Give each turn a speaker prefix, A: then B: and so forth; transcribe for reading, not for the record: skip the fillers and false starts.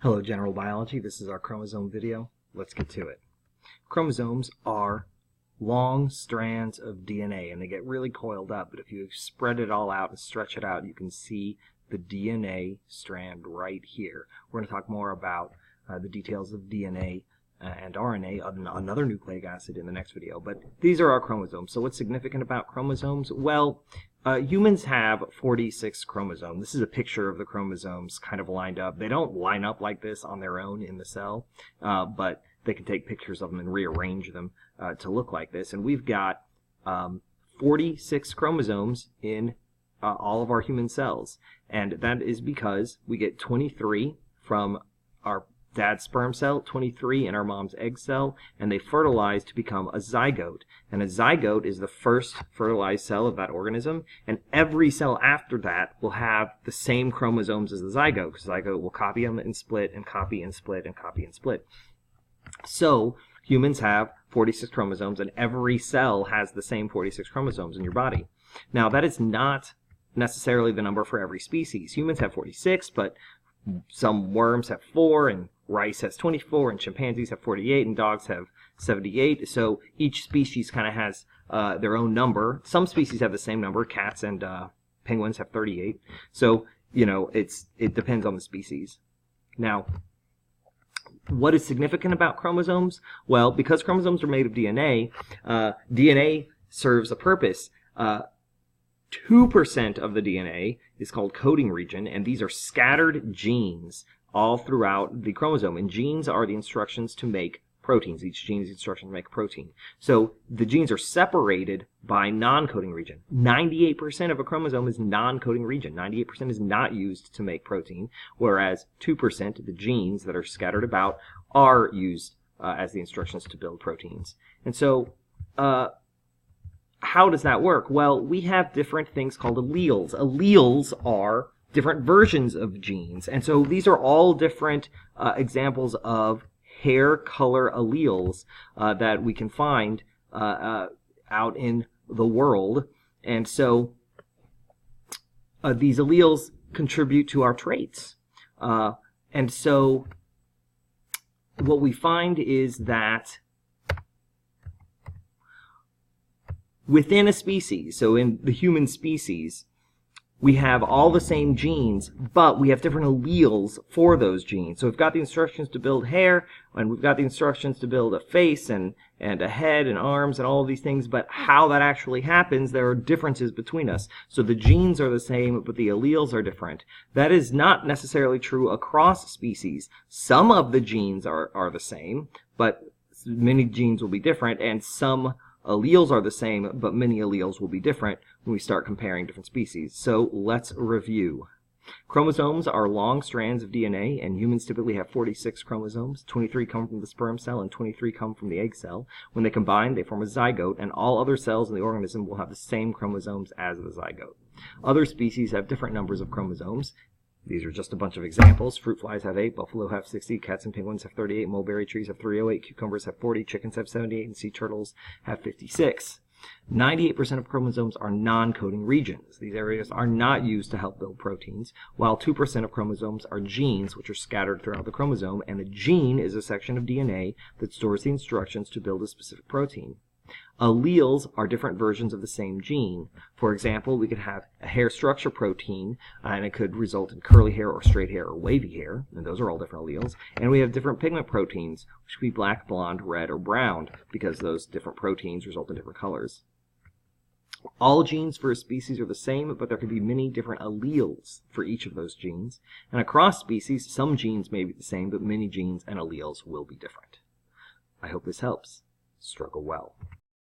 A: Hello, General Biology. This is our chromosome video. Let's get to it. Chromosomes are long strands of DNA, and they get really coiled up, but if you spread it all out and stretch it out, you can see the DNA strand right here. We're going to talk more about the details of DNA and RNA, another nucleic acid, in the next video, but these are our chromosomes. So what's significant about chromosomes? Well, humans have 46 chromosomes. This is a picture of the chromosomes kind of lined up. They don't line up like this on their own in the cell, but they can take pictures of them and rearrange them to look like this. And we've got 46 chromosomes in all of our human cells. And that is because we get 23 from our dad's sperm cell, 23 in our mom's egg cell, and they fertilize to become a zygote. And a zygote is the first fertilized cell of that organism, and every cell after that will have the same chromosomes as the zygote, because the zygote will copy them and split and copy and split and copy and split. So humans have 46 chromosomes, and every cell has the same 46 chromosomes in your body. Now, that is not necessarily the number for every species. Humans have 46, but some worms have 4, and rice has 24, and chimpanzees have 48, and dogs have 78. So each species kind of has their own number. Some species have the same number. Cats and penguins have 38. So, you know, it depends on the species. Now, what is significant about chromosomes? Well, because chromosomes are made of DNA, DNA serves a purpose. 2% of the DNA is called coding region, and these are scattered genes all throughout the chromosome. And genes are the instructions to make proteins. Each gene is the instruction to make a protein. So the genes are separated by non-coding region. 98% of a chromosome is non-coding region. 98% is not used to make protein, whereas 2%, the genes that are scattered about, are used as the instructions to build proteins. And so, how does that work? Well, we have different things called alleles. Alleles are different versions of genes. And so these are all different examples of hair color alleles that we can find out in the world. And so these alleles contribute to our traits. And so what we find is that within a species, so in the human species, we have all the same genes, but we have different alleles for those genes. So we've got the instructions to build hair, and we've got the instructions to build a face and a head and arms and all of these things, but how that actually happens, there are differences between us. So the genes are the same, but the alleles are different. That is not necessarily true across species. Some of the genes are the same, but many genes will be different, and some alleles are the same, but many alleles will be different when we start comparing different species. So let's review. Chromosomes are long strands of DNA, and humans typically have 46 chromosomes. 23 come from the sperm cell and 23 come from the egg cell. When they combine, they form a zygote, and all other cells in the organism will have the same chromosomes as the zygote. Other species have different numbers of chromosomes. These are just a bunch of examples. Fruit flies have 8, buffalo have 60, cats and penguins have 38, mulberry trees have 308, cucumbers have 40, chickens have 78, and sea turtles have 56. 98% of chromosomes are non-coding regions. These areas are not used to help build proteins, while 2% of chromosomes are genes, which are scattered throughout the chromosome, and a gene is a section of DNA that stores the instructions to build a specific protein. Alleles are different versions of the same gene. For example, we could have a hair structure protein, and it could result in curly hair or straight hair or wavy hair, and those are all different alleles. And we have different pigment proteins, which could be black, blonde, red, or brown, because those different proteins result in different colors. All genes for a species are the same, but there could be many different alleles for each of those genes. And across species, some genes may be the same, but many genes and alleles will be different. I hope this helps. Struggle well.